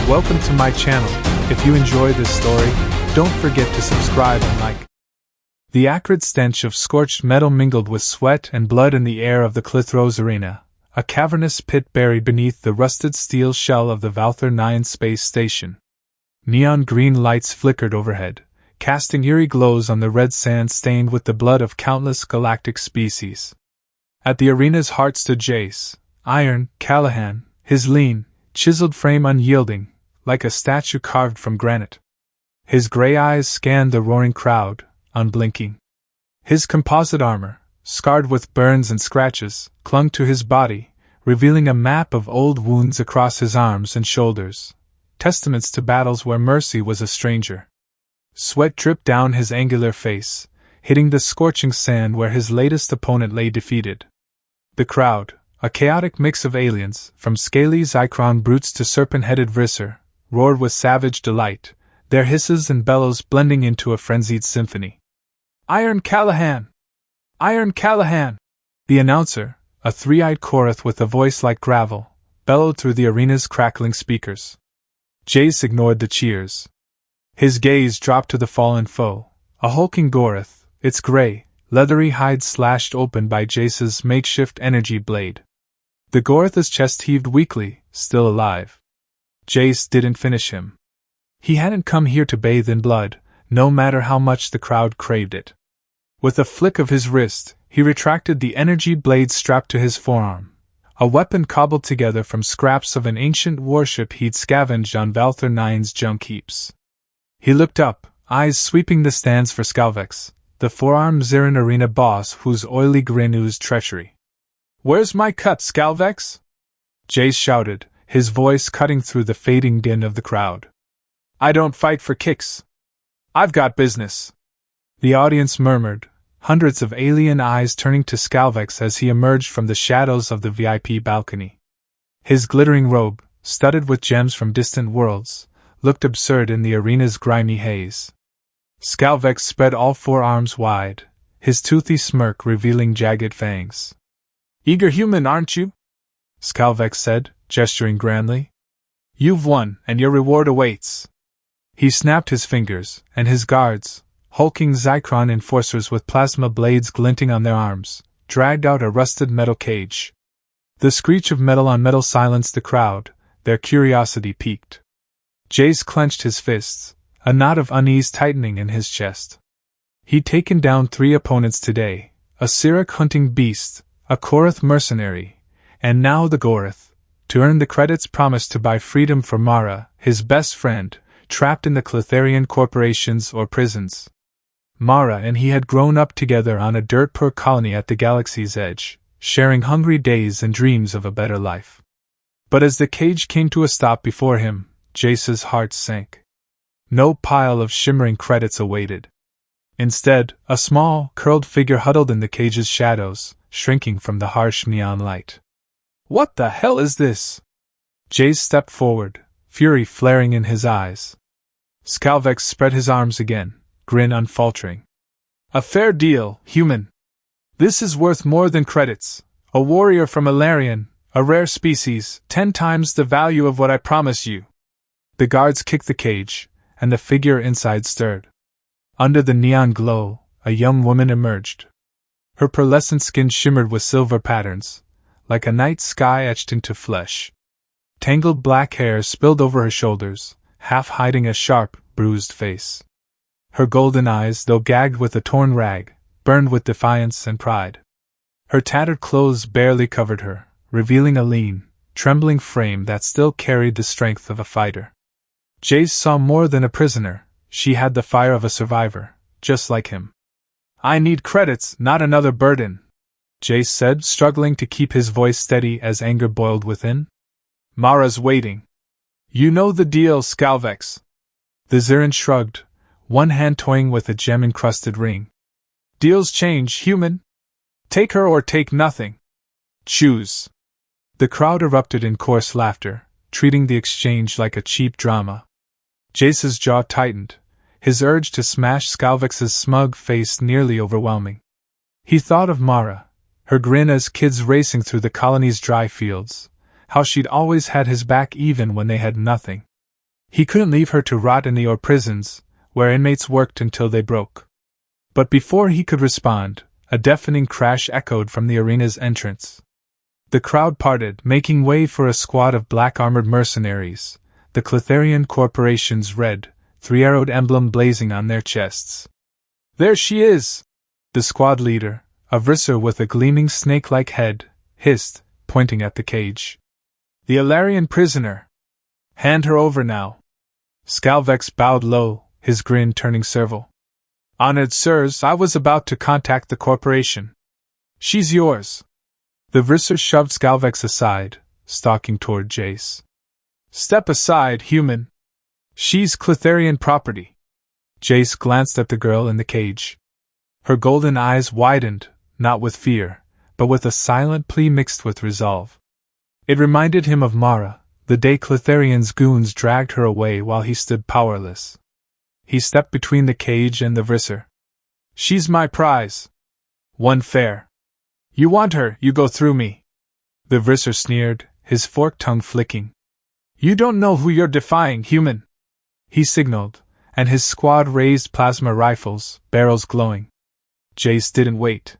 Welcome to my channel. If you enjoy this story, don't forget to subscribe and like. The acrid stench of scorched metal mingled with sweat and blood in the air of the Clithros arena, a cavernous pit buried beneath the rusted steel shell of the Valther 9 space station. Neon green lights flickered overhead, casting eerie glows on the red sand stained with the blood of countless galactic species. At the arena's heart stood Jace, Iron Callahan, his lean, chiseled frame unyielding, like a statue carved from granite. His gray eyes scanned the roaring crowd, unblinking. His composite armor, scarred with burns and scratches, clung to his body, revealing a map of old wounds across his arms and shoulders, testaments to battles where mercy was a stranger. Sweat dripped down his angular face, hitting the scorching sand where his latest opponent lay defeated. The crowd, a chaotic mix of aliens, from scaly Zychron brutes to serpent-headed Vrisser, roared with savage delight, their hisses and bellows blending into a frenzied symphony. "Iron Callahan! Iron Callahan!" The announcer, a three-eyed Korath with a voice like gravel, bellowed through the arena's crackling speakers. Jace ignored the cheers. His gaze dropped to the fallen foe, a hulking Gorath, its gray, leathery hide slashed open by Jace's makeshift energy blade. The Gorath's chest heaved weakly, still alive. Jace didn't finish him. He hadn't come here to bathe in blood, no matter how much the crowd craved it. With a flick of his wrist, he retracted the energy blade strapped to his forearm, a weapon cobbled together from scraps of an ancient warship he'd scavenged on Valther 9's junk heaps. He looked up, eyes sweeping the stands for Skalvex, the four-armed Zirin arena boss whose oily grin oozed treachery. "Where's my cut, Skalvex?" Jace shouted, his voice cutting through the fading din of the crowd. "I don't fight for kicks. I've got business." The audience murmured, hundreds of alien eyes turning to Skalvex as he emerged from the shadows of the VIP balcony. His glittering robe, studded with gems from distant worlds, looked absurd in the arena's grimy haze. Skalvex spread all four arms wide, his toothy smirk revealing jagged fangs. "Eager human, aren't you?" Skalvex said, gesturing grandly. "You've won, and your reward awaits." He snapped his fingers, and his guards, hulking Zychron enforcers with plasma blades glinting on their arms, dragged out a rusted metal cage. The screech of metal on metal silenced the crowd, their curiosity piqued. Jace clenched his fists, a knot of unease tightening in his chest. He'd taken down 3 opponents today, a Sirak hunting beast, a Korath mercenary, and now the Gorath, to earn the credits promised to buy freedom for Mara, his best friend, trapped in the Clitherian corporations or prisons. Mara and he had grown up together on a dirt-poor colony at the galaxy's edge, sharing hungry days and dreams of a better life. But as the cage came to a stop before him, Jace's heart sank. No pile of shimmering credits awaited. Instead, a small, curled figure huddled in the cage's shadows, shrinking from the harsh neon light. "What the hell is this?" Jace stepped forward, fury flaring in his eyes. Skalvex spread his arms again, grin unfaltering. "A fair deal, human. This is worth more than credits. A warrior from Ilarion, a rare species, 10 times the value of what I promise you." The guards kicked the cage, and the figure inside stirred. Under the neon glow, a young woman emerged. Her pearlescent skin shimmered with silver patterns, like a night sky etched into flesh. Tangled black hair spilled over her shoulders, half hiding a sharp, bruised face. Her golden eyes, though gagged with a torn rag, burned with defiance and pride. Her tattered clothes barely covered her, revealing a lean, trembling frame that still carried the strength of a fighter. Jace saw more than a prisoner, she had the fire of a survivor, just like him. "I need credits, not another burden," Jace said, struggling to keep his voice steady as anger boiled within. "Mara's waiting." "You know the deal, Skalvex." The Zirin shrugged, one hand toying with a gem-encrusted ring. "Deals change, human. Take her or take nothing. Choose." The crowd erupted in coarse laughter, treating the exchange like a cheap drama. Jace's jaw tightened, his urge to smash Skalvex's smug face nearly overwhelming. He thought of Mara, her grin as kids racing through the colony's dry fields, how she'd always had his back even when they had nothing. He couldn't leave her to rot in the ore prisons, where inmates worked until they broke. But before he could respond, a deafening crash echoed from the arena's entrance. The crowd parted, making way for a squad of black-armored mercenaries, the Clitherian Corporation's red, three-arrowed emblem blazing on their chests. "There she is!" the squad leader, a Vrisser with a gleaming snake-like head, hissed, pointing at the cage. "The Alarian prisoner! Hand her over now." Scalvex bowed low, his grin turning servile. "Honored sirs, I was about to contact the corporation. She's yours." The Vrisser shoved Scalvex aside, stalking toward Jace. "Step aside, human. She's Clitherian property." Jace glanced at the girl in the cage. Her golden eyes widened, not with fear, but with a silent plea mixed with resolve. It reminded him of Mara, the day Clitherian's goons dragged her away while he stood powerless. He stepped between the cage and the Vrisser. "She's my prize. One fair. You want her, you go through me." The Vrisser sneered, his forked tongue flicking. "You don't know who you're defying, human." He signaled, and his squad raised plasma rifles, barrels glowing. Jace didn't wait.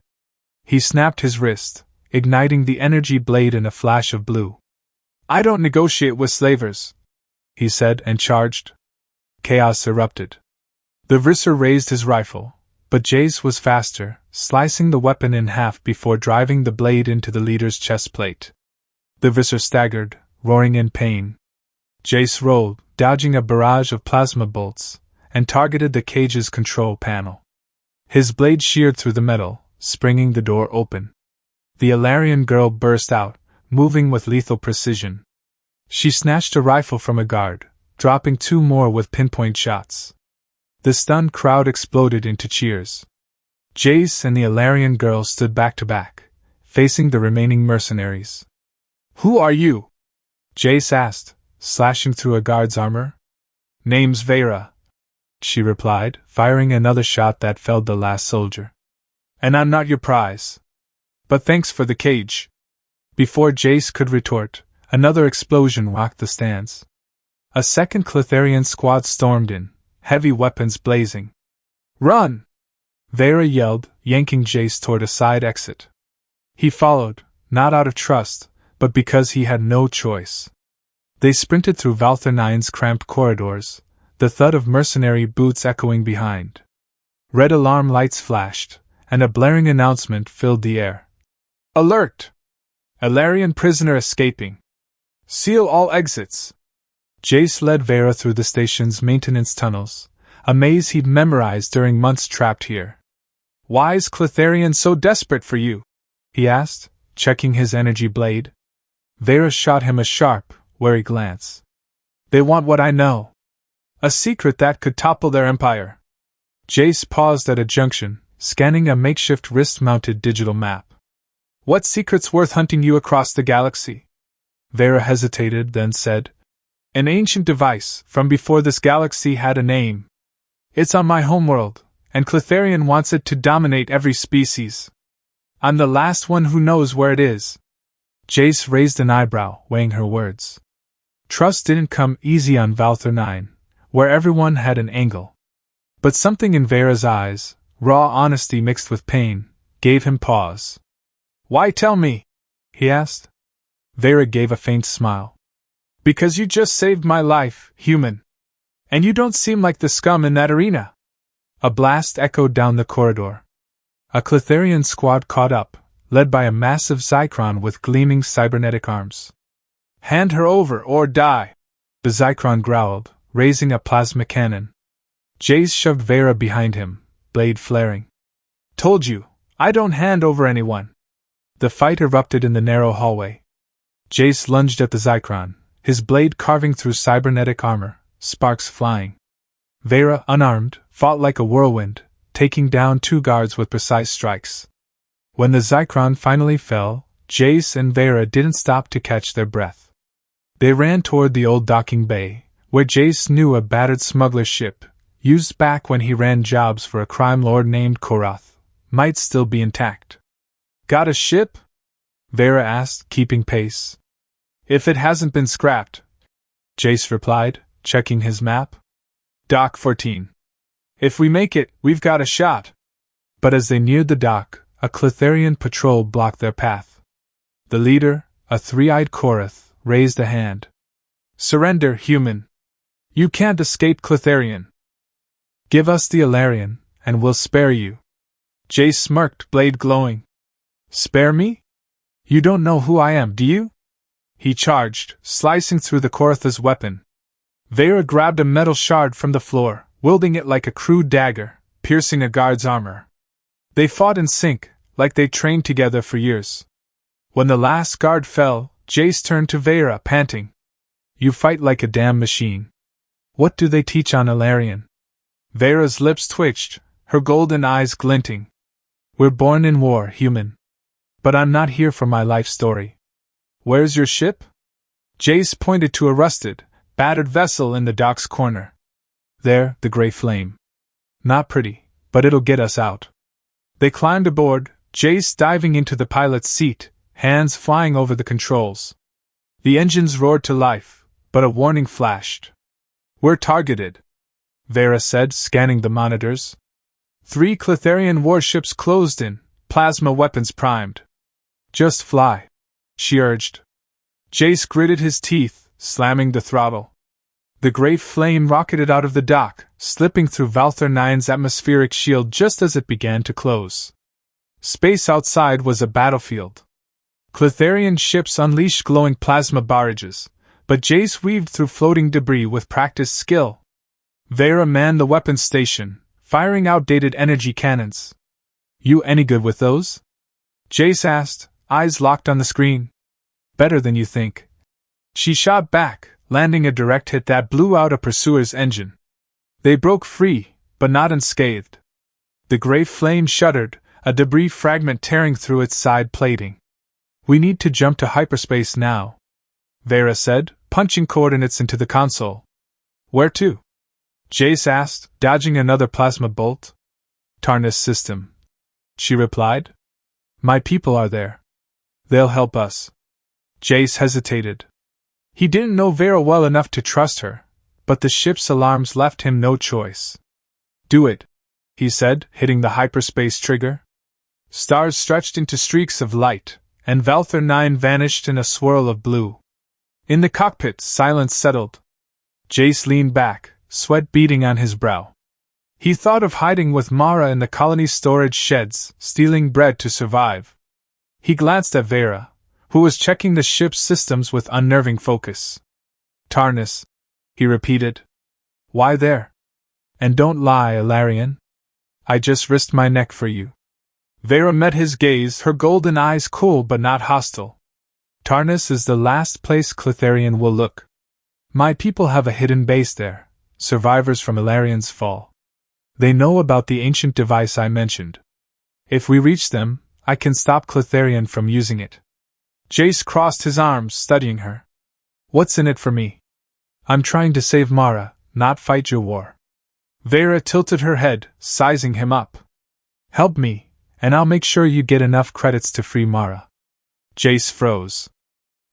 He snapped his wrist, igniting the energy blade in a flash of blue. "I don't negotiate with slavers," he said and charged. Chaos erupted. The Vrisser raised his rifle, but Jace was faster, slicing the weapon in half before driving the blade into the leader's chest plate. The Vrisser staggered, roaring in pain. Jace rolled, dodging a barrage of plasma bolts, and targeted the cage's control panel. His blade sheared through the metal, springing the door open. The Alarian girl burst out, moving with lethal precision. She snatched a rifle from a guard, dropping two more with pinpoint shots. The stunned crowd exploded into cheers. Jace and the Alarian girl stood back to back, facing the remaining mercenaries. "Who are you?" Jace asked, slashing through a guard's armor. "Name's Vera," she replied, firing another shot that felled the last soldier. "And I'm not your prize. But thanks for the cage." Before Jace could retort, another explosion rocked the stands. A second Clitherian squad stormed in, heavy weapons blazing. "Run!" Vera yelled, yanking Jace toward a side exit. He followed, not out of trust, but because he had no choice. They sprinted through Valther 9's cramped corridors, the thud of mercenary boots echoing behind. Red alarm lights flashed, and a blaring announcement filled the air. "Alert! Alarian prisoner escaping. Seal all exits." Jace led Vera through the station's maintenance tunnels, a maze he'd memorized during months trapped here. "Why's Clitherian so desperate for you?" he asked, checking his energy blade. Vera shot him a sharp, wary glance. "They want what I know. A secret that could topple their empire." Jace paused at a junction, scanning a makeshift wrist-mounted digital map. "What secret's worth hunting you across the galaxy?" Vera hesitated, then said, "An ancient device, from before this galaxy had a name. It's on my homeworld, and Clitherian wants it to dominate every species. I'm the last one who knows where it is." Jace raised an eyebrow, weighing her words. Trust didn't come easy on Valther 9, where everyone had an angle. But something in Vera's eyes, raw honesty mixed with pain, gave him pause. "Why tell me?" he asked. Vera gave a faint smile. "Because you just saved my life, human. And you don't seem like the scum in that arena." A blast echoed down the corridor. A Clitherian squad caught up, led by a massive Zychron with gleaming cybernetic arms. "Hand her over or die," the Zychron growled, raising a plasma cannon. Jace shoved Vera behind him, blade flaring. "Told you, I don't hand over anyone." The fight erupted in the narrow hallway. Jace lunged at the Zychron, his blade carving through cybernetic armor, sparks flying. Vera, unarmed, fought like a whirlwind, taking down two guards with precise strikes. When the Zychron finally fell, Jace and Vera didn't stop to catch their breath. They ran toward the old docking bay, where Jace knew a battered smuggler ship, used back when he ran jobs for a crime lord named Korath, might still be intact. "Got a ship?" Vera asked, keeping pace. "If it hasn't been scrapped," Jace replied, checking his map. Dock 14. If we make it, we've got a shot. But as they neared the dock, a Clitherian patrol blocked their path. The leader, a three-eyed Korath, raised a hand. Surrender, human. You can't escape Clitherian. Give us the Alarian, and we'll spare you. Jace smirked, blade glowing. Spare me? You don't know who I am, do you? He charged, slicing through the Korath's weapon. Vera grabbed a metal shard from the floor, wielding it like a crude dagger, piercing a guard's armor. They fought in sync, like they'd trained together for years. When the last guard fell, Jace turned to Vera, panting. You fight like a damn machine. What do they teach on Alarian? Vera's lips twitched, her golden eyes glinting. We're born in war, human. But I'm not here for my life story. Where's your ship? Jace pointed to a rusted, battered vessel in the dock's corner. There, the gray flame. Not pretty, but it'll get us out. They climbed aboard, Jace diving into the pilot's seat, hands flying over the controls. The engines roared to life, but a warning flashed. We're targeted, Vera said, scanning the monitors. 3 Clitherian warships closed in, plasma weapons primed. Just fly, she urged. Jace gritted his teeth, slamming the throttle. The gray flame rocketed out of the dock, slipping through Valthar 9's atmospheric shield just as it began to close. Space outside was a battlefield. Clitherian ships unleashed glowing plasma barrages, but Jace weaved through floating debris with practiced skill. Vera manned the weapons station, firing outdated energy cannons. You any good with those? Jace asked, eyes locked on the screen. Better than you think. She shot back, landing a direct hit that blew out a pursuer's engine. They broke free, but not unscathed. The gray flame shuddered, a debris fragment tearing through its side plating. We need to jump to hyperspace now, Vera said, punching coordinates into the console. Where to? Jace asked, dodging another plasma bolt. Tarnus system, she replied. My people are there. They'll help us. Jace hesitated. He didn't know Vera well enough to trust her, but the ship's alarms left him no choice. Do it, he said, hitting the hyperspace trigger. Stars stretched into streaks of light, and Valthar 9 vanished in a swirl of blue. In the cockpit, silence settled. Jace leaned back, sweat beading on his brow. He thought of hiding with Mara in the colony's storage sheds, stealing bread to survive. He glanced at Vera, who was checking the ship's systems with unnerving focus. Tarnus, he repeated. Why there? And don't lie, Alarian. I just risked my neck for you. Vera met his gaze, her golden eyes cool but not hostile. Tarnus is the last place Clitherian will look. My people have a hidden base there, survivors from Alarian's fall. They know about the ancient device I mentioned. If we reach them, I can stop Clitherian from using it. Jace crossed his arms, studying her. What's in it for me? I'm trying to save Mara, not fight your war. Vera tilted her head, sizing him up. Help me, and I'll make sure you get enough credits to free Mara. Jace froze.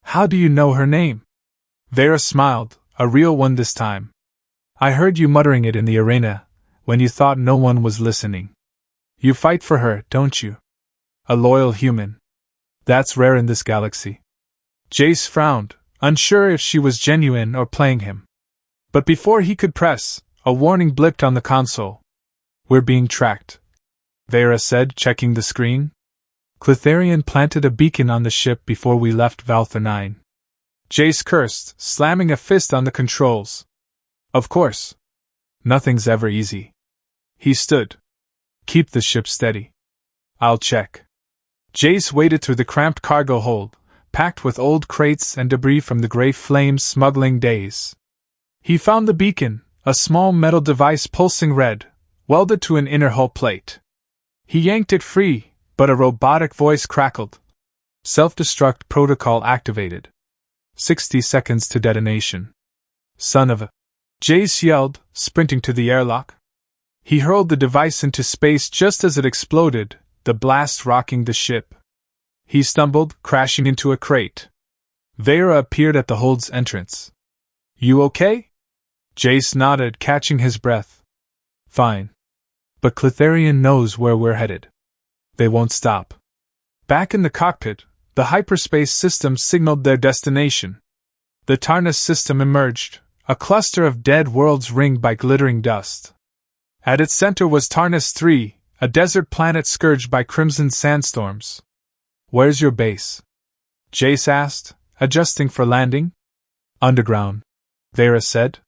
How do you know her name? Vera smiled, a real one this time. I heard you muttering it in the arena, when you thought no one was listening. You fight for her, don't you? A loyal human. That's rare in this galaxy. Jace frowned, unsure if she was genuine or playing him. But before he could press, a warning blipped on the console. We're being tracked, Vera said, checking the screen. Clitherian planted a beacon on the ship before we left Valthar 9. Jace cursed, slamming a fist on the controls. Of course. Nothing's ever easy. He stood. Keep the ship steady. I'll check. Jace waded through the cramped cargo hold, packed with old crates and debris from the gray flame's smuggling days. He found the beacon, a small metal device pulsing red, welded to an inner hull plate. He yanked it free, but a robotic voice crackled. Self-destruct protocol activated. 60 seconds to detonation. Son of a... Jace yelled, sprinting to the airlock. He hurled the device into space just as it exploded, the blast rocking the ship. He stumbled, crashing into a crate. Vera appeared at the hold's entrance. You okay? Jace nodded, catching his breath. Fine. But Clitherian knows where we're headed. They won't stop. Back in the cockpit, the hyperspace system signaled their destination. The Tarnus system emerged, a cluster of dead worlds ringed by glittering dust. At its center was Tarnus 3, a desert planet scourged by crimson sandstorms. Where's your base? Jace asked, adjusting for landing. Underground, Vera said.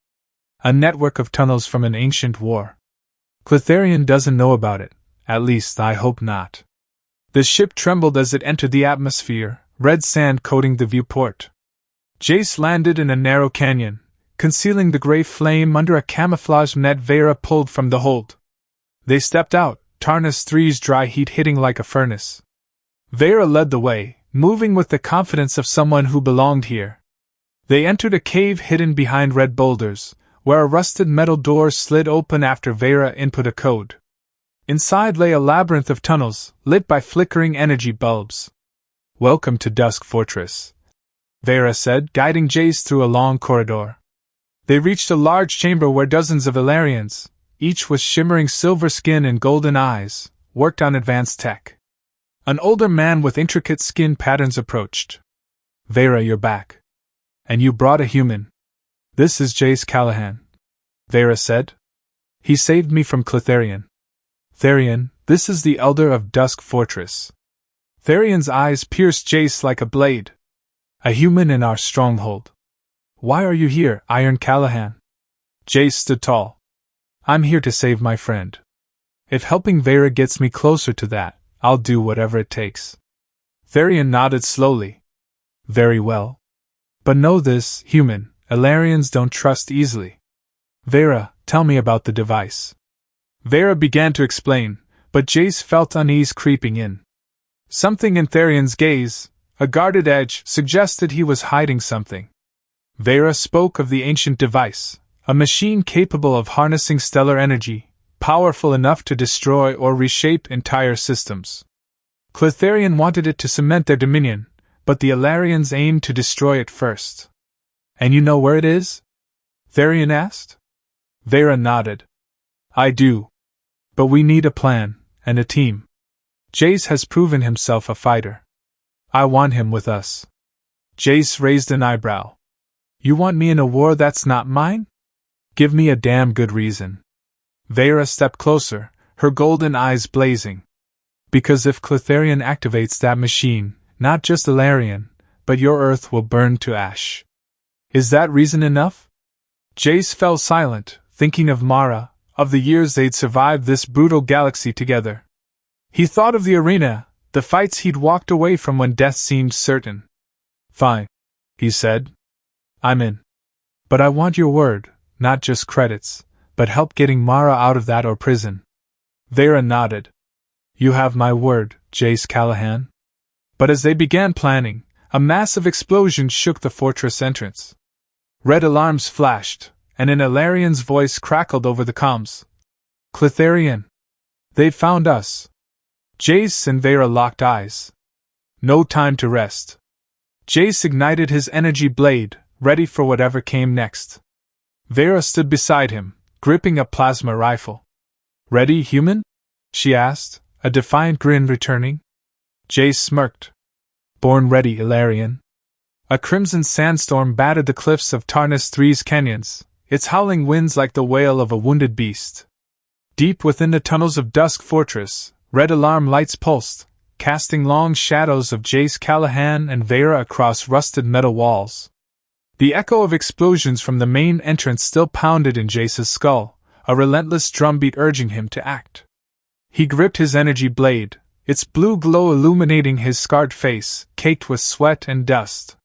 A network of tunnels from an ancient war. Clitherian doesn't know about it, at least I hope not. The ship trembled as it entered the atmosphere, red sand coating the viewport. Jace landed in a narrow canyon, concealing the gray flame under a camouflage net Vera pulled from the hold. They stepped out, Tarnus 3's dry heat hitting like a furnace. Vera led the way, moving with the confidence of someone who belonged here. They entered a cave hidden behind red boulders, where a rusted metal door slid open after Vera input a code. Inside lay a labyrinth of tunnels, lit by flickering energy bulbs. Welcome to Dusk Fortress, Vera said, guiding Jace through a long corridor. They reached a large chamber where dozens of Ilarians, each with shimmering silver skin and golden eyes, worked on advanced tech. An older man with intricate skin patterns approached. Vera, you're back. And you brought a human. This is Jace Callahan, Vera said. He saved me from Clitherian. Therian, this is the Elder of Dusk Fortress. Therian's eyes pierced Jace like a blade. A human in our stronghold. Why are you here, Iron Callahan? Jace stood tall. I'm here to save my friend. If helping Vera gets me closer to that, I'll do whatever it takes. Therian nodded slowly. Very well. But know this, human, Ilarians don't trust easily. Vera, tell me about the device. Vera began to explain, but Jace felt unease creeping in. Something in Therian's gaze, a guarded edge, suggested he was hiding something. Vera spoke of the ancient device, a machine capable of harnessing stellar energy, powerful enough to destroy or reshape entire systems. Clitherian wanted it to cement their dominion, but the Ilarians aimed to destroy it first. And you know where it is? Therian asked. Vera nodded. I do. But we need a plan, and a team. Jace has proven himself a fighter. I want him with us. Jace raised an eyebrow. You want me in a war that's not mine? Give me a damn good reason. Vera stepped closer, her golden eyes blazing. Because if Clitherian activates that machine, not just Ilarian, but your Earth will burn to ash. Is that reason enough? Jace fell silent, thinking of Mara, of the years they'd survived this brutal galaxy together. He thought of the arena, the fights he'd walked away from when death seemed certain. Fine, he said. I'm in. But I want your word, not just credits, but help getting Mara out of that or prison. Vera nodded. You have my word, Jace Callahan. But as they began planning, a massive explosion shook the fortress entrance. Red alarms flashed, and an Ilarian's voice crackled over the comms. Clitherian. They've found us. Jace and Vera locked eyes. No time to rest. Jace ignited his energy blade, ready for whatever came next. Vera stood beside him, gripping a plasma rifle. Ready, human? She asked, a defiant grin returning. Jace smirked. Born ready, Ilarian. A crimson sandstorm battered the cliffs of Tarnus 3's canyons, its howling winds like the wail of a wounded beast. Deep within the tunnels of Dusk Fortress, red alarm lights pulsed, casting long shadows of Jace Callahan and Vera across rusted metal walls. The echo of explosions from the main entrance still pounded in Jace's skull, a relentless drumbeat urging him to act. He gripped his energy blade, its blue glow illuminating his scarred face, caked with sweat and dust.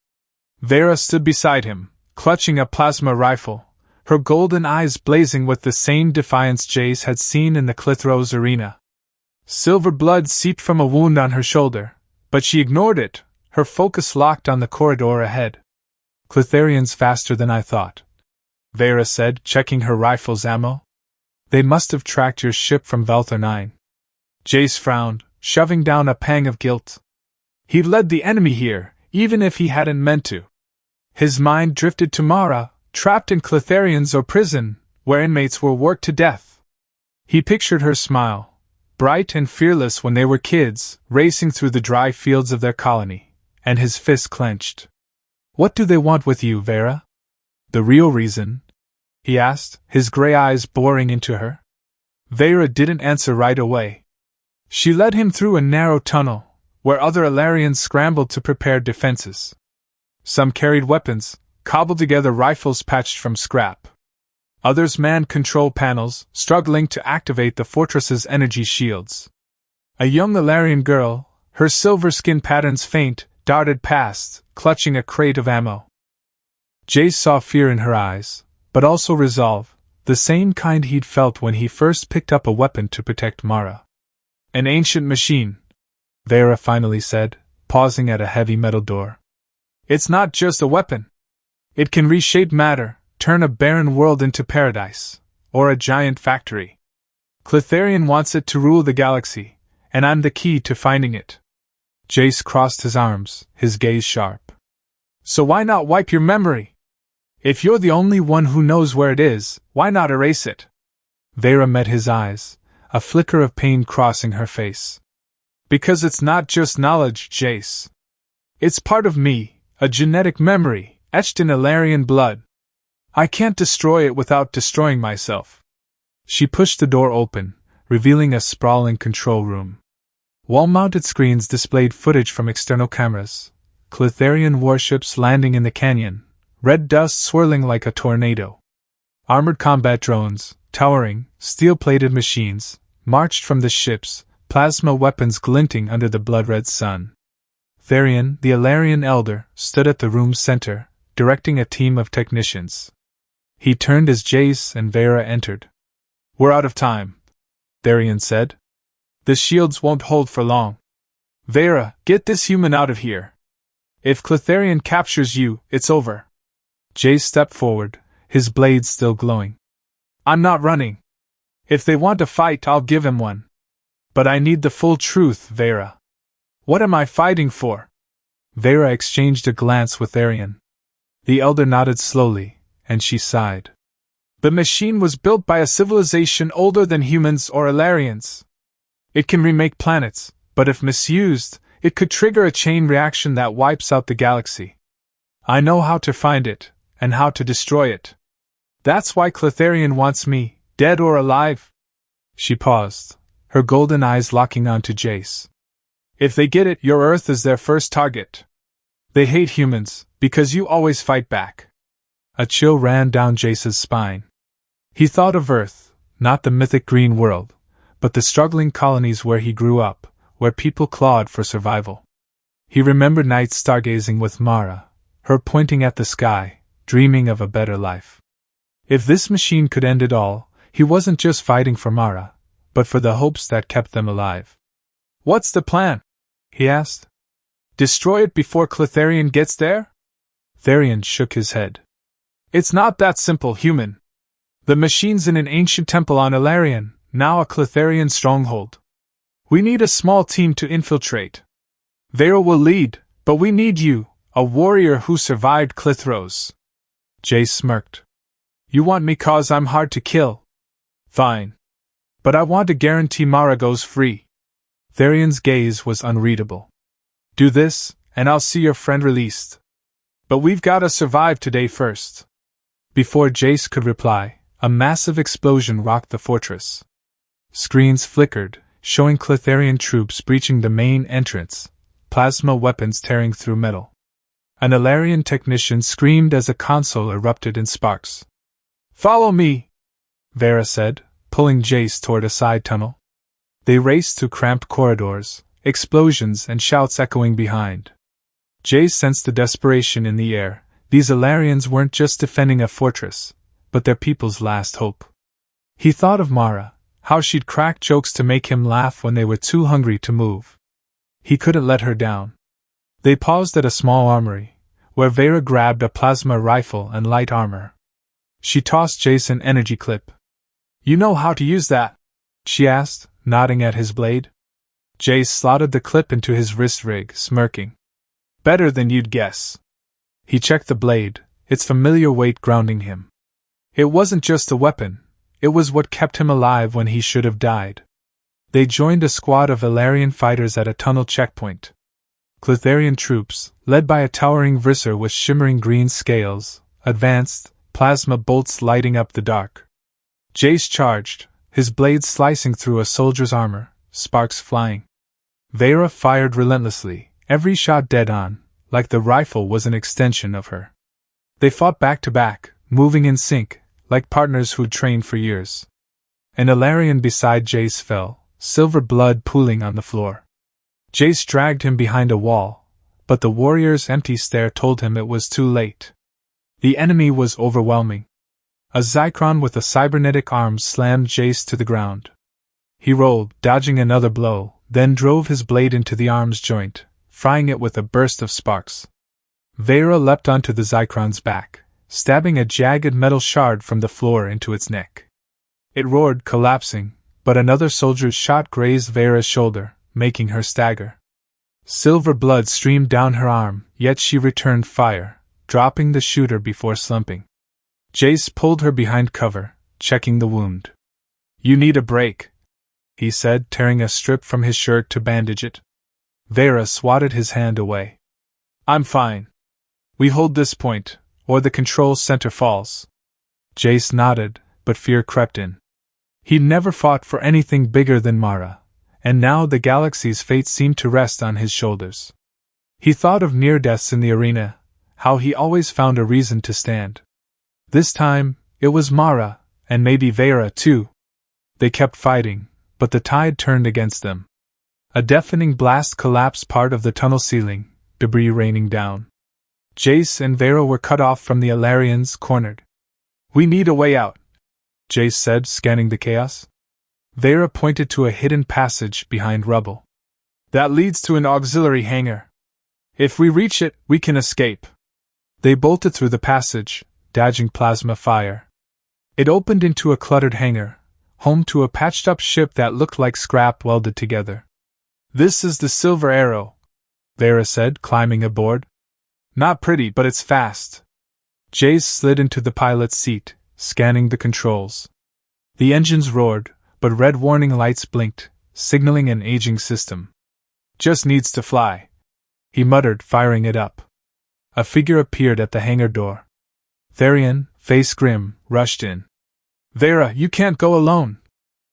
Vera stood beside him, clutching a plasma rifle, her golden eyes blazing with the same defiance Jace had seen in the Clithros arena. Silver blood seeped from a wound on her shoulder, but she ignored it, her focus locked on the corridor ahead. Clitherian's faster than I thought, Vera said, checking her rifle's ammo. They must have tracked your ship from Velthor 9. Jace frowned, shoving down a pang of guilt. He led the enemy here, even if he hadn't meant to. His mind drifted to Mara, trapped in Clitherians or prison, where inmates were worked to death. He pictured her smile, bright and fearless when they were kids, racing through the dry fields of their colony, and his fist clenched. "What do they want with you, Vera?" "The real reason?" he asked, his gray eyes boring into her. Vera didn't answer right away. She led him through a narrow tunnel, where other Alarians scrambled to prepare defenses. Some carried weapons, cobbled together rifles patched from scrap. Others manned control panels, struggling to activate the fortress's energy shields. A young Alarian girl, her silver skin patterns faint, darted past, clutching a crate of ammo. Jace saw fear in her eyes, but also resolve, the same kind he'd felt when he first picked up a weapon to protect Mara. "An ancient machine," Vera finally said, pausing at a heavy metal door. "It's not just a weapon. It can reshape matter, turn a barren world into paradise, or a giant factory. Clitherian wants it to rule the galaxy, and I'm the key to finding it." Jace crossed his arms, his gaze sharp. "So why not wipe your memory? If you're the only one who knows where it is, why not erase it?" Vera met his eyes, a flicker of pain crossing her face. "Because it's not just knowledge, Jace. It's part of me, a genetic memory, etched in Alarian blood. I can't destroy it without destroying myself." She pushed the door open, revealing a sprawling control room. Wall-mounted screens displayed footage from external cameras, Clitherian warships landing in the canyon, red dust swirling like a tornado. Armored combat drones, towering, steel-plated machines, marched from the ships, plasma weapons glinting under the blood-red sun. Therian, the Alarian elder, stood at the room's center, directing a team of technicians. He turned as Jace and Vera entered. "We're out of time," Therian said. "The shields won't hold for long. Vera, get this human out of here. If Clitherian captures you, it's over." Jace stepped forward, his blade still glowing. "I'm not running. If they want a fight, I'll give him one. But I need the full truth, Vera. What am I fighting for?" Vera exchanged a glance with Therian. The elder nodded slowly, and she sighed. "The machine was built by a civilization older than humans or Alarians. It can remake planets, but if misused, it could trigger a chain reaction that wipes out the galaxy. I know how to find it, and how to destroy it. That's why Clitherian wants me, dead or alive." She paused, her golden eyes locking onto Jace. "If they get it, your Earth is their first target. They hate humans, because you always fight back." A chill ran down Jace's spine. He thought of Earth, not the mythic green world, but the struggling colonies where he grew up, where people clawed for survival. He remembered nights stargazing with Mara, her pointing at the sky, dreaming of a better life. If this machine could end it all, he wasn't just fighting for Mara, but for the hopes that kept them alive. "What's the plan?" he asked. "Destroy it before Clitherian gets there?" Therian shook his head. "It's not that simple, human. The machine's in an ancient temple on Alarian, now a Clitherian stronghold. We need a small team to infiltrate. Vera will lead, but we need you, a warrior who survived Clithros." Jace smirked. "You want me 'cause I'm hard to kill? Fine. But I want to guarantee Mara goes free." Therian's gaze was unreadable. "Do this, and I'll see your friend released. But we've gotta survive today first." Before Jace could reply, a massive explosion rocked the fortress. Screens flickered, showing Clitherian troops breaching the main entrance, plasma weapons tearing through metal. An Alarian technician screamed as a console erupted in sparks. "Follow me," Vera said, pulling Jace toward a side tunnel. They raced through cramped corridors, explosions and shouts echoing behind. Jace sensed the desperation in the air. These Alarians weren't just defending a fortress, but their people's last hope. He thought of Mara, how she'd crack jokes to make him laugh when they were too hungry to move. He couldn't let her down. They paused at a small armory, where Vera grabbed a plasma rifle and light armor. She tossed Jace an energy clip. "You know how to use that?" she asked, nodding at his blade. Jace slotted the clip into his wrist rig, smirking. "Better than you'd guess." He checked the blade, its familiar weight grounding him. It wasn't just a weapon, it was what kept him alive when he should have died. They joined a squad of Ilarian fighters at a tunnel checkpoint. Clitherian troops, led by a towering Visser with shimmering green scales, advanced, plasma bolts lighting up the dark. Jace charged, his blades slicing through a soldier's armor, sparks flying. Vera fired relentlessly, every shot dead on, like the rifle was an extension of her. They fought back to back, moving in sync, like partners who'd trained for years. An Ilarian beside Jace fell, silver blood pooling on the floor. Jace dragged him behind a wall, but the warrior's empty stare told him it was too late. The enemy was overwhelming. A Zychron with a cybernetic arm slammed Jace to the ground. He rolled, dodging another blow, then drove his blade into the arm's joint, frying it with a burst of sparks. Vera leapt onto the Zychron's back, stabbing a jagged metal shard from the floor into its neck. It roared, collapsing, but another soldier's shot grazed Vera's shoulder, making her stagger. Silver blood streamed down her arm, yet she returned fire, dropping the shooter before slumping. Jace pulled her behind cover, checking the wound. "You need a break," he said, tearing a strip from his shirt to bandage it. Vera swatted his hand away. "I'm fine. We hold this point, or the control center falls." Jace nodded, but fear crept in. He'd never fought for anything bigger than Mara, and now the galaxy's fate seemed to rest on his shoulders. He thought of near-deaths in the arena, how he always found a reason to stand. This time, it was Mara, and maybe Vera too. They kept fighting, but the tide turned against them. A deafening blast collapsed part of the tunnel ceiling, debris raining down. Jace and Vera were cut off from the Ilarians, cornered. "We need a way out," Jace said, scanning the chaos. Vera pointed to a hidden passage behind rubble. "That leads to an auxiliary hangar. If we reach it, we can escape." They bolted through the passage, dodging plasma fire. It opened into a cluttered hangar, home to a patched-up ship that looked like scrap welded together. "This is the Silver Arrow," Vera said, climbing aboard. "Not pretty, but it's fast." Jace slid into the pilot's seat, scanning the controls. The engines roared, but red warning lights blinked, signaling an aging system. "Just needs to fly," he muttered, firing it up. A figure appeared at the hangar door. Therian, face grim, rushed in. "Vera, you can't go alone,"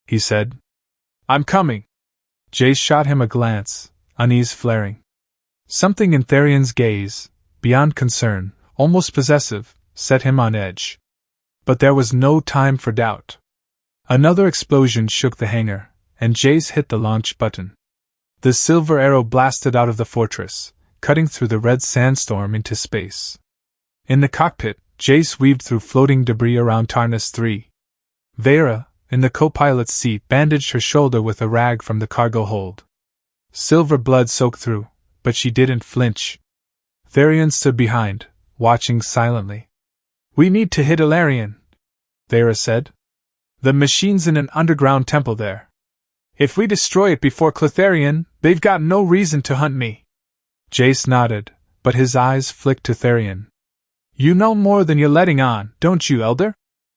he said. "I'm coming." Jace shot him a glance, unease flaring. Something in Therian's gaze, beyond concern, almost possessive, set him on edge. But there was no time for doubt. Another explosion shook the hangar, and Jace hit the launch button. The Silver Arrow blasted out of the fortress, cutting through the red sandstorm into space. In the cockpit, Jace weaved through floating debris around Tarnus 3. Vera, in the co-pilot's seat, bandaged her shoulder with a rag from the cargo hold. Silver blood soaked through, but she didn't flinch. Therian stood behind, watching silently. "We need to hit Ilarion," Vera said. "The machine's in an underground temple there. If we destroy it before Clitherion, they've got no reason to hunt me." Jace nodded, but his eyes flicked to Therian. "You know more than you're letting on, don't you, Elder?"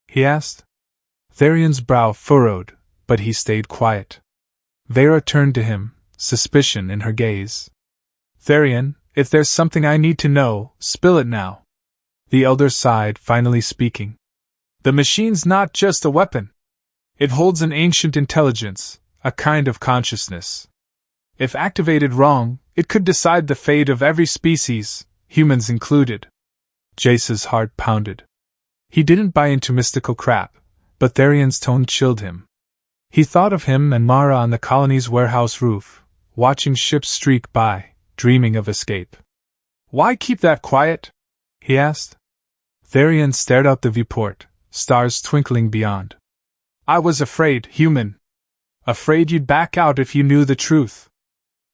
he asked. Therian's brow furrowed, but he stayed quiet. Vera turned to him, suspicion in her gaze. "Therian, if there's something I need to know, spill it now." The Elder sighed, finally speaking. "The machine's not just a weapon. It holds an ancient intelligence, a kind of consciousness. If activated wrong, it could decide the fate of every species, humans included." Jace's heart pounded. He didn't buy into mystical crap, but Therian's tone chilled him. He thought of him and Mara on the colony's warehouse roof, watching ships streak by, dreaming of escape. "Why keep that quiet?" he asked. Therian stared out the viewport, stars twinkling beyond. "I was afraid, human. Afraid you'd back out if you knew the truth."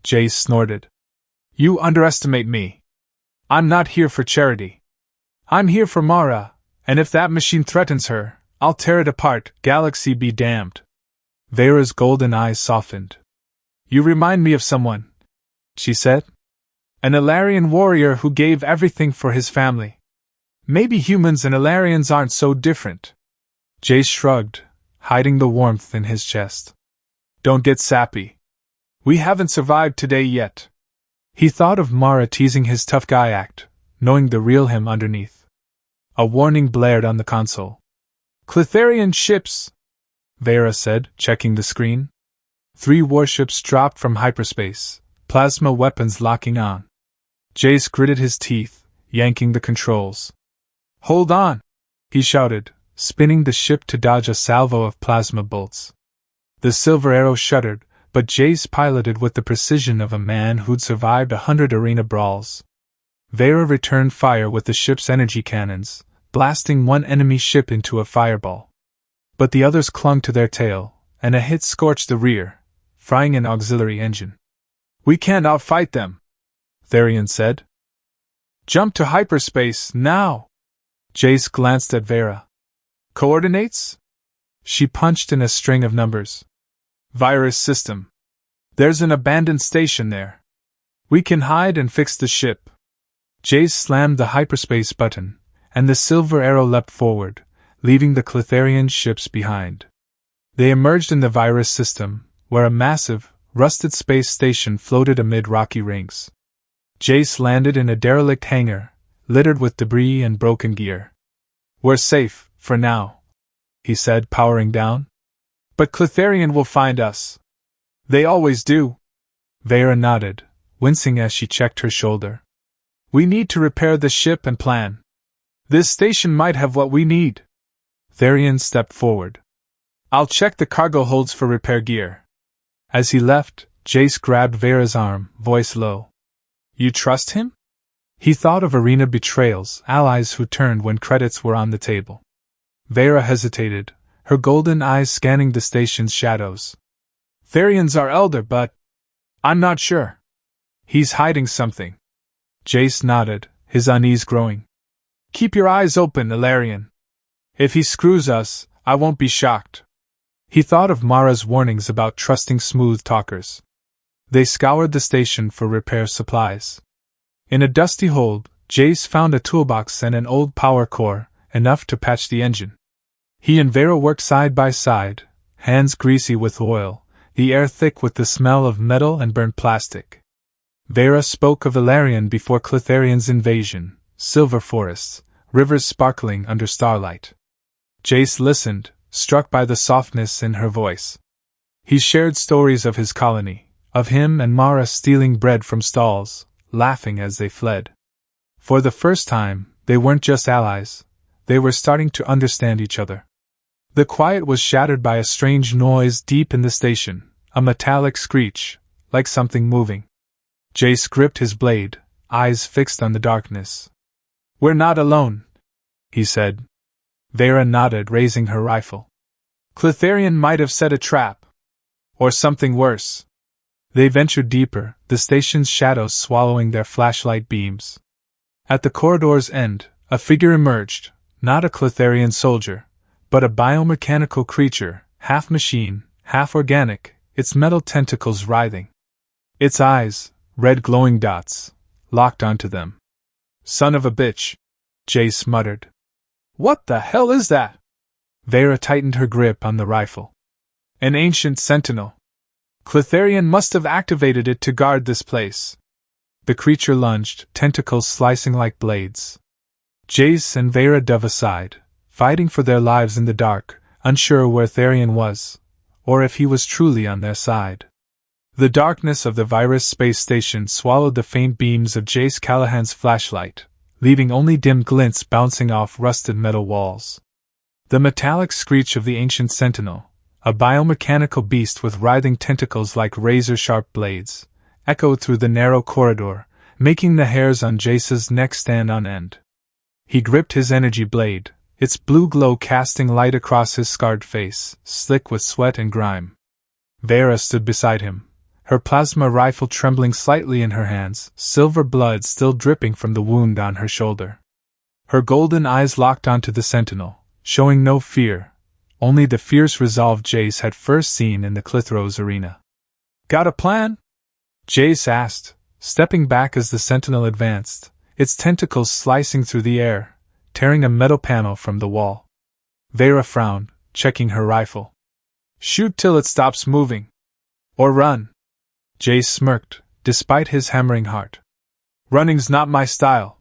Jace snorted. "You underestimate me. I'm not here for charity. I'm here for Mara, and if that machine threatens her, I'll tear it apart, galaxy be damned." Vera's golden eyes softened. "You remind me of someone," she said. "An Ilarian warrior who gave everything for his family. Maybe humans and Ilarians aren't so different. Jace shrugged, hiding the warmth in his chest. Don't get sappy. We haven't survived today yet. He thought of Mara teasing his tough guy act, knowing the real him underneath. A warning blared on the console. Clitherian ships, Vera said, checking the screen. 3 warships dropped from hyperspace, plasma weapons locking on. Jace gritted his teeth, yanking the controls. Hold on, he shouted, spinning the ship to dodge a salvo of plasma bolts. The silver arrow shuddered, but Jace piloted with the precision of a man who'd survived 100 arena brawls. Vera returned fire with the ship's energy cannons, blasting one enemy ship into a fireball. But the others clung to their tail, and a hit scorched the rear, frying an auxiliary engine. We can't outfight them, Therian said. Jump to hyperspace, now! Jace glanced at Vera. Coordinates? She punched in a string of numbers. Virus system. There's an abandoned station there. We can hide and fix the ship. Jace slammed the hyperspace button, and the silver arrow leapt forward, leaving the Clitherian ships behind. They emerged in the virus system, where a massive, rusted space station floated amid rocky rings. Jace landed in a derelict hangar, littered with debris and broken gear. We're safe, for now, he said, powering down. But Clitherian will find us. They always do. Vera nodded, wincing as she checked her shoulder. We need to repair the ship and plan. This station might have what we need. Therian stepped forward. I'll check the cargo holds for repair gear. As he left, Jace grabbed Vera's arm, voice low. You trust him? He thought of arena betrayals, allies who turned when credits were on the table. Vera hesitated, her golden eyes scanning the station's shadows. Therian's our elder, but I'm not sure. He's hiding something. Jace nodded, his unease growing. Keep your eyes open, Ilarian. If he screws us, I won't be shocked. He thought of Mara's warnings about trusting smooth talkers. They scoured the station for repair supplies. In a dusty hold, Jace found a toolbox and an old power core, enough to patch the engine. He and Vera worked side by side, hands greasy with oil, the air thick with the smell of metal and burnt plastic. Vera spoke of Ilarian before Clitherian's invasion, silver forests, rivers sparkling under starlight. Jace listened, struck by the softness in her voice. He shared stories of his colony, of him and Mara stealing bread from stalls, laughing as they fled. For the first time, they weren't just allies, they were starting to understand each other. The quiet was shattered by a strange noise deep in the station, a metallic screech, like something moving. Jace gripped his blade, eyes fixed on the darkness. We're not alone, he said. Vera nodded, raising her rifle. Clitherian might have set a trap. Or something worse. They ventured deeper, the station's shadows swallowing their flashlight beams. At the corridor's end, a figure emerged, not a Clitherian soldier, but a biomechanical creature, half machine, half organic, its metal tentacles writhing. Its eyes, red glowing dots, locked onto them. Son of a bitch, Jace muttered. What the hell is that? Vera tightened her grip on the rifle. An ancient sentinel. Clitherian must have activated it to guard this place. The creature lunged, tentacles slicing like blades. Jace and Vera dove aside, fighting for their lives in the dark, unsure where Therian was, or if he was truly on their side. The darkness of the virus space station swallowed the faint beams of Jace Callahan's flashlight, leaving only dim glints bouncing off rusted metal walls. The metallic screech of the ancient sentinel, a biomechanical beast with writhing tentacles like razor-sharp blades, echoed through the narrow corridor, making the hairs on Jace's neck stand on end. He gripped his energy blade, its blue glow casting light across his scarred face, slick with sweat and grime. Vera stood beside him, her plasma rifle trembling slightly in her hands, silver blood still dripping from the wound on her shoulder. Her golden eyes locked onto the sentinel, showing no fear, only the fierce resolve Jace had first seen in the Clithros arena. Got a plan? Jace asked, stepping back as the sentinel advanced, its tentacles slicing through the air, tearing a metal panel from the wall. Vera frowned, checking her rifle. Shoot till it stops moving. Or run. Jace smirked, despite his hammering heart. Running's not my style.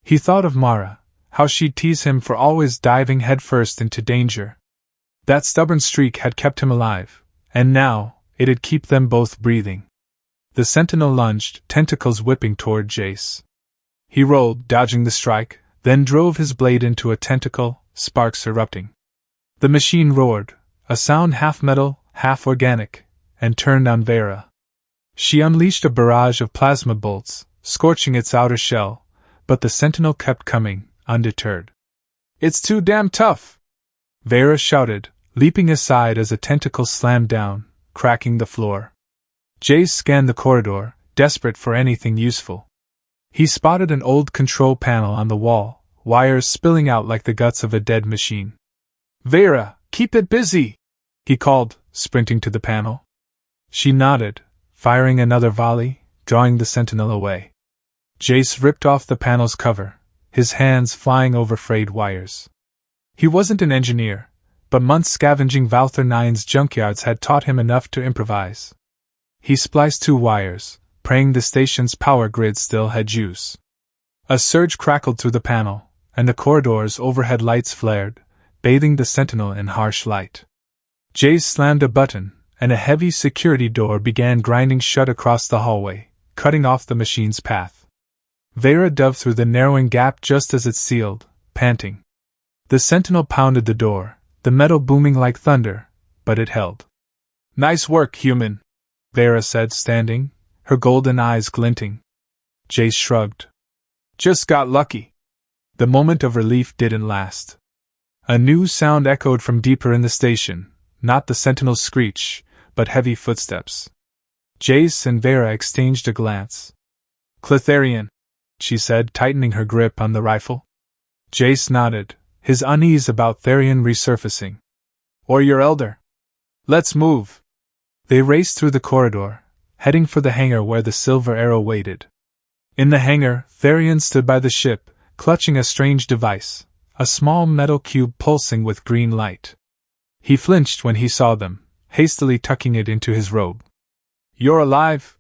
He thought of Mara, how she'd tease him for always diving headfirst into danger. That stubborn streak had kept him alive, and now, it'd keep them both breathing. The sentinel lunged, tentacles whipping toward Jace. He rolled, dodging the strike, then drove his blade into a tentacle, sparks erupting. The machine roared, a sound half metal, half organic, and turned on Vera. She unleashed a barrage of plasma bolts, scorching its outer shell, but the sentinel kept coming, undeterred. It's too damn tough! Vera shouted, leaping aside as a tentacle slammed down, cracking the floor. Jace scanned the corridor, desperate for anything useful. He spotted an old control panel on the wall, wires spilling out like the guts of a dead machine. Vera, keep it busy! He called, sprinting to the panel. She nodded, firing another volley, drawing the sentinel away. Jace ripped off the panel's cover, his hands flying over frayed wires. He wasn't an engineer, but months scavenging Valther 9's junkyards had taught him enough to improvise. He spliced 2 wires, praying the station's power grid still had juice. A surge crackled through the panel, and the corridor's overhead lights flared, bathing the sentinel in harsh light. Jace slammed a button, and a heavy security door began grinding shut across the hallway, cutting off the machine's path. Vera dove through the narrowing gap just as it sealed, panting. The sentinel pounded the door, the metal booming like thunder, but it held. Nice work, human, Vera said, standing, her golden eyes glinting. Jace shrugged. Just got lucky. The moment of relief didn't last. A new sound echoed from deeper in the station, not the sentinel's screech, but heavy footsteps. Jace and Vera exchanged a glance. Clitherian, she said, tightening her grip on the rifle. Jace nodded, his unease about Therian resurfacing. Or your elder. Let's move. They raced through the corridor, heading for the hangar where the Silver Arrow waited. In the hangar, Therian stood by the ship, clutching a strange device, a small metal cube pulsing with green light. He flinched when he saw them, hastily tucking it into his robe. You're alive,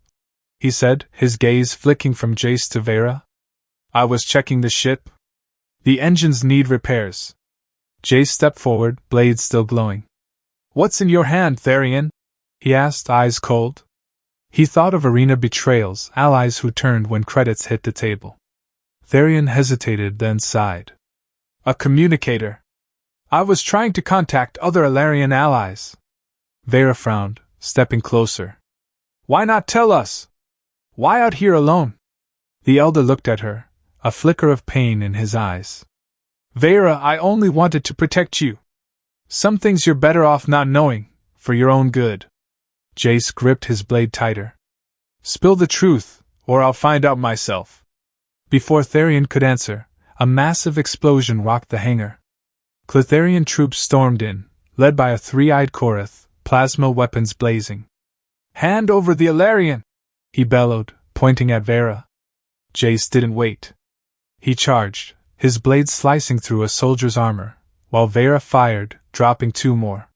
he said, his gaze flicking from Jace to Vera. I was checking the ship. The engines need repairs. Jace stepped forward, blade still glowing. What's in your hand, Therian? He asked, eyes cold. He thought of arena betrayals, allies who turned when credits hit the table. Therian hesitated, then sighed. A communicator. I was trying to contact other Alarian allies. Vera frowned, stepping closer. Why not tell us? Why out here alone? The elder looked at her, a flicker of pain in his eyes. Vera, I only wanted to protect you. Some things you're better off not knowing, for your own good. Jace gripped his blade tighter. Spill the truth, or I'll find out myself. Before Therian could answer, a massive explosion rocked the hangar. Clitherian troops stormed in, led by a 3-eyed Korath, plasma weapons blazing. Hand over the Alarian! He bellowed, pointing at Vera. Jace didn't wait. He charged, his blade slicing through a soldier's armor, while Vera fired, dropping 2 more.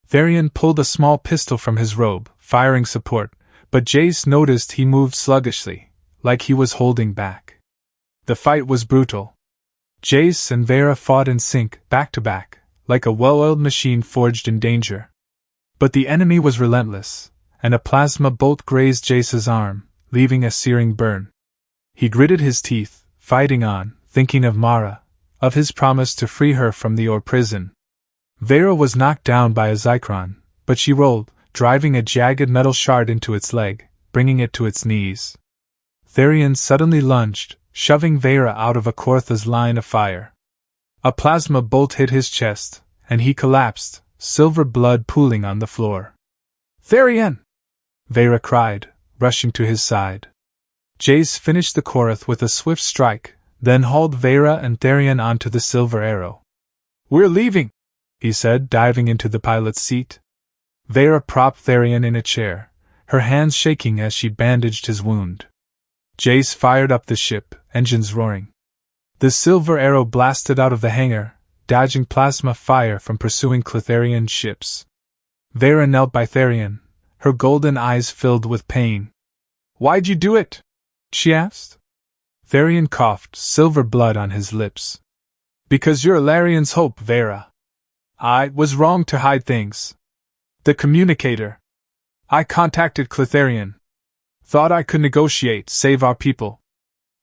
Therian pulled a small pistol from his robe, firing support, but Jace noticed he moved sluggishly, like he was holding back. The fight was brutal. Jace and Vera fought in sync, back to back, like a well-oiled machine forged in danger. But the enemy was relentless, and a plasma bolt grazed Jace's arm, leaving a searing burn. He gritted his teeth, fighting on, thinking of Mara, of his promise to free her from the Ore prison. Vera was knocked down by a Zychron, but she rolled, driving a jagged metal shard into its leg, bringing it to its knees. Therian suddenly lunged, shoving Vera out of a Kortha's line of fire. A plasma bolt hit his chest, and he collapsed, silver blood pooling on the floor. Therian! Vera cried, rushing to his side. Jace finished the Korath with a swift strike, then hauled Vera and Therian onto the Silver Arrow. We're leaving, he said, diving into the pilot's seat. Vera propped Therian in a chair, her hands shaking as she bandaged his wound. Jace fired up the ship, engines roaring. The silver arrow blasted out of the hangar, dodging plasma fire from pursuing Cletharian ships. Vera knelt by Therion, her golden eyes filled with pain. "Why'd you do it?" she asked. Therion coughed, silver blood on his lips. "Because you're Alarion's hope, Vera. I was wrong to hide things. The communicator. I contacted Cletharion. Thought I could negotiate, save our people.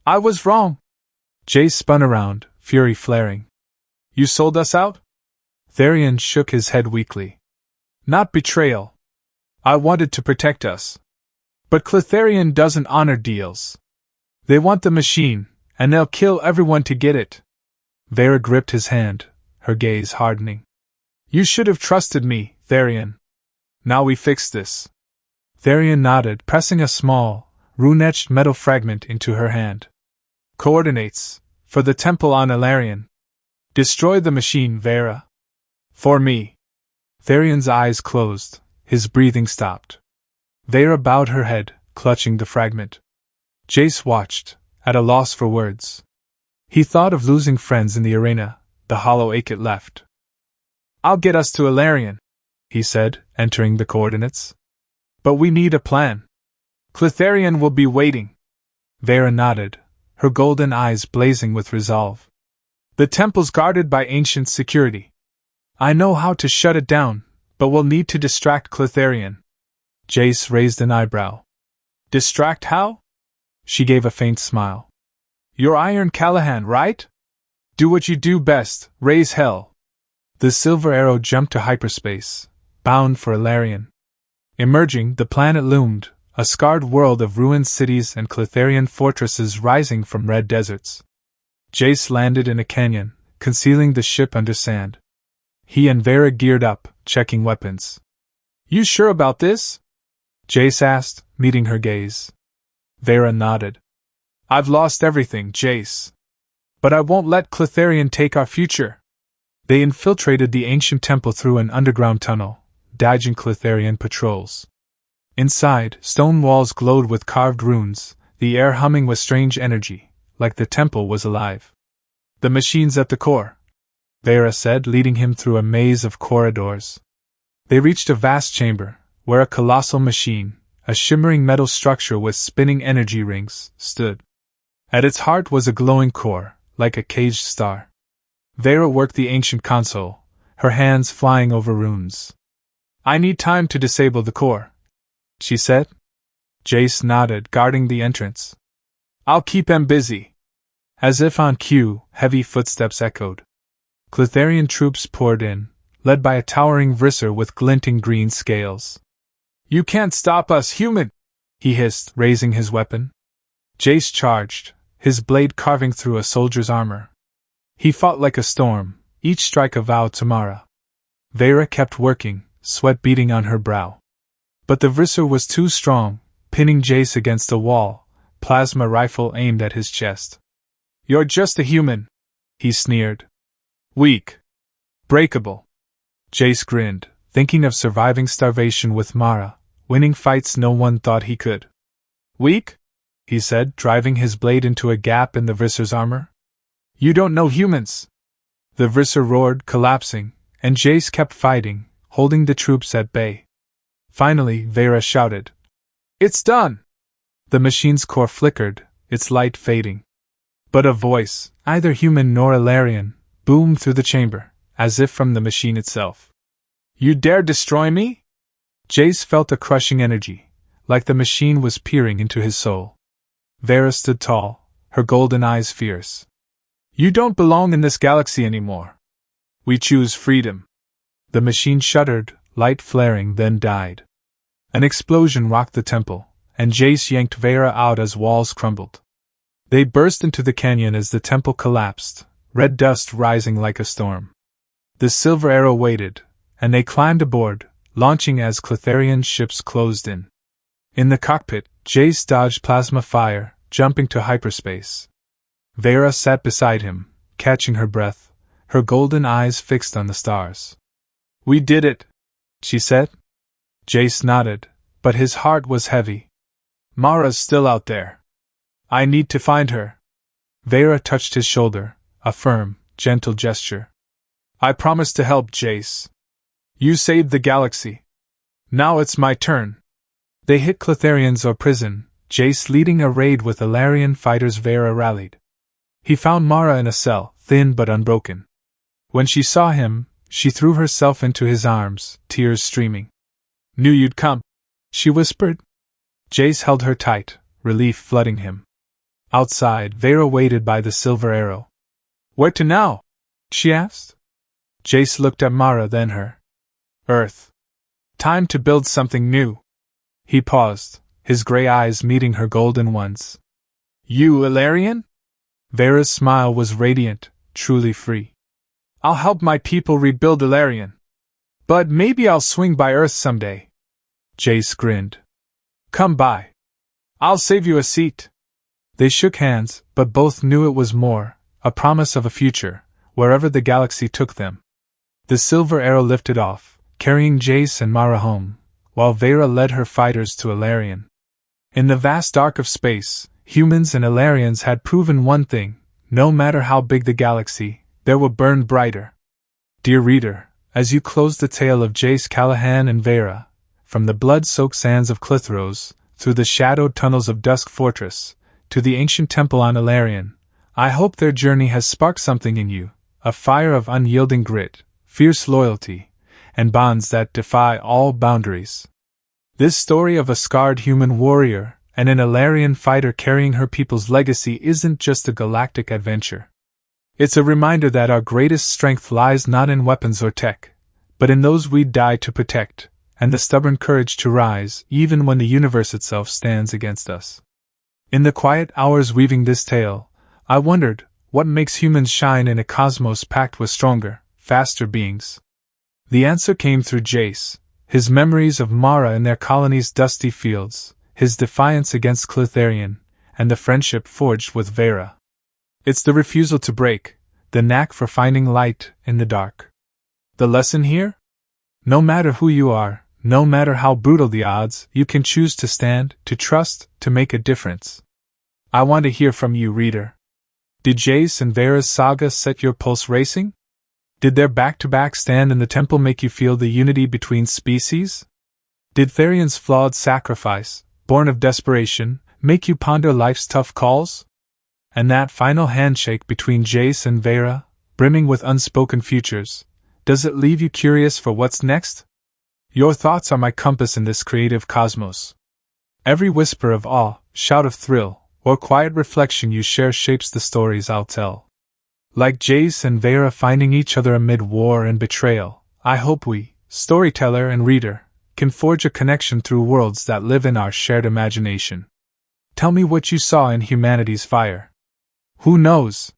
I was wrong." Jace spun around, fury flaring. "You sold us out?" Therion shook his head weakly. "Not betrayal. I wanted to protect us. But Cletharion doesn't honor deals. They want the machine, and they'll kill everyone to get it." Vera gripped his hand, her gaze hardening. "You should have trusted me, Therion. Now we fix this." Therion nodded, pressing a small, rune-etched metal fragment into her hand. "Coordinates, for the temple on Alarion. Destroy the machine, Vera. For me." Therion's eyes closed, his breathing stopped. Vera bowed her head, clutching the fragment. Jace watched, at a loss for words. He thought of losing friends in the arena, the hollow ache it left. "I'll get us to Alarion," he said, entering the coordinates. "But we need a plan. Cletharion will be waiting." Vera nodded, her golden eyes blazing with resolve. "The temple's guarded by ancient security. I know how to shut it down, but we'll need to distract Cletharion." Jace raised an eyebrow. "Distract how?" She gave a faint smile. "You're Iron Callahan, right? Do what you do best, raise hell." The silver arrow jumped to hyperspace, bound for Alarion. Emerging, the planet loomed, a scarred world of ruined cities and Cletharian fortresses rising from red deserts. Jace landed in a canyon, concealing the ship under sand. He and Vera geared up, checking weapons. "You sure about this?" Jace asked, meeting her gaze. Vera nodded. "I've lost everything, Jace. But I won't let Cletharion take our future." They infiltrated the ancient temple through an underground tunnel, dodging Cletharian patrols. Inside, stone walls glowed with carved runes, the air humming with strange energy, like the temple was alive. "The machine's at the core," Vera said, leading him through a maze of corridors. They reached a vast chamber, where a colossal machine, a shimmering metal structure with spinning energy rings, stood. At its heart was a glowing core, like a caged star. Vera worked the ancient console, her hands flying over runes. "I need time to disable the core," she said. Jace nodded, guarding the entrance. "I'll keep him busy." As if on cue, heavy footsteps echoed. Cletharian troops poured in, led by a towering Vrisser with glinting green scales. "You can't stop us, human!" he hissed, raising his weapon. Jace charged, his blade carving through a soldier's armor. He fought like a storm, each strike a vow to Mara. Vera kept working, sweat beading on her brow. But the Vrisser was too strong, pinning Jace against a wall, plasma rifle aimed at his chest. "You're just a human," he sneered. "Weak. Breakable." Jace grinned, thinking of surviving starvation with Mara, winning fights no one thought he could. "Weak?" he said, driving his blade into a gap in the Vrisser's armor. "You don't know humans!" The Vrisser roared, collapsing, and Jace kept fighting, holding the troops at bay. Finally, Vera shouted, "It's done!" The machine's core flickered, its light fading. But a voice, neither human nor Alarion, boomed through the chamber, as if from the machine itself. "You dare destroy me?" Jace felt a crushing energy, like the machine was peering into his soul. Vera stood tall, her golden eyes fierce. "You don't belong in this galaxy anymore. We choose freedom." The machine shuddered, light flaring, then died. An explosion rocked the temple, and Jace yanked Vera out as walls crumbled. They burst into the canyon as the temple collapsed, red dust rising like a storm. The silver arrow waited, and they climbed aboard, launching as Cletharian ships closed in. In the cockpit, Jace dodged plasma fire, jumping to hyperspace. Vera sat beside him, catching her breath, her golden eyes fixed on the stars. "We did it," she said. Jace nodded, but his heart was heavy. "Mara's still out there. I need to find her." Vera touched his shoulder, a firm, gentle gesture. I promised to help, Jace. You saved the galaxy. Now it's my turn. They hit Cletharian's or prison, Jace leading a raid with Ilarian fighters. Vera rallied. He found Mara in a cell, thin but unbroken. When she saw him, she threw herself into his arms, tears streaming. Knew you'd come, she whispered. Jace held her tight, relief flooding him. Outside, Vera waited by the silver arrow. Where to now? She asked. Jace looked at Mara, then her. Earth. Time to build something new. He paused, his gray eyes meeting her golden ones. You Ilarian? Vera's smile was radiant, truly free. I'll help my people rebuild Ilarian. But maybe I'll swing by Earth someday. Jace grinned. Come by. I'll save you a seat. They shook hands, but both knew it was more, a promise of a future, wherever the galaxy took them. The silver arrow lifted off, carrying Jace and Mara home, while Vera led her fighters to Ilarian. In the vast arc of space, humans and Ilarians had proven one thing: no matter how big the galaxy, there will burn brighter. Dear reader, as you close the tale of Jace Callahan and Vera, from the blood-soaked sands of Clithros, through the shadowed tunnels of Dusk Fortress, to the ancient temple on Ilarian, I hope their journey has sparked something in you, a fire of unyielding grit, fierce loyalty, and bonds that defy all boundaries. This story of a scarred human warrior and an Ilarian fighter carrying her people's legacy isn't just a galactic adventure. It's a reminder that our greatest strength lies not in weapons or tech, but in those we die to protect, and the stubborn courage to rise even when the universe itself stands against us. In the quiet hours weaving this tale, I wondered, what makes humans shine in a cosmos packed with stronger, faster beings? The answer came through Jace, his memories of Mara in their colony's dusty fields, his defiance against Cletharian, and the friendship forged with Vera. It's the refusal to break, the knack for finding light in the dark. The lesson here? No matter who you are, no matter how brutal the odds, you can choose to stand, to trust, to make a difference. I want to hear from you, reader. Did Jace and Vera's saga set your pulse racing? Did their back-to-back stand in the temple make you feel the unity between species? Did Tharian's flawed sacrifice, born of desperation, make you ponder life's tough calls? And that final handshake between Jace and Vera, brimming with unspoken futures, does it leave you curious for what's next? Your thoughts are my compass in this creative cosmos. Every whisper of awe, shout of thrill, or quiet reflection you share shapes the stories I'll tell. Like Jace and Vera finding each other amid war and betrayal, I hope we, storyteller and reader, can forge a connection through worlds that live in our shared imagination. Tell me what you saw in humanity's fire. Who knows?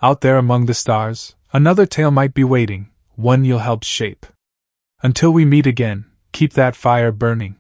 Out there among the stars, another tale might be waiting, one you'll help shape. Until we meet again, keep that fire burning.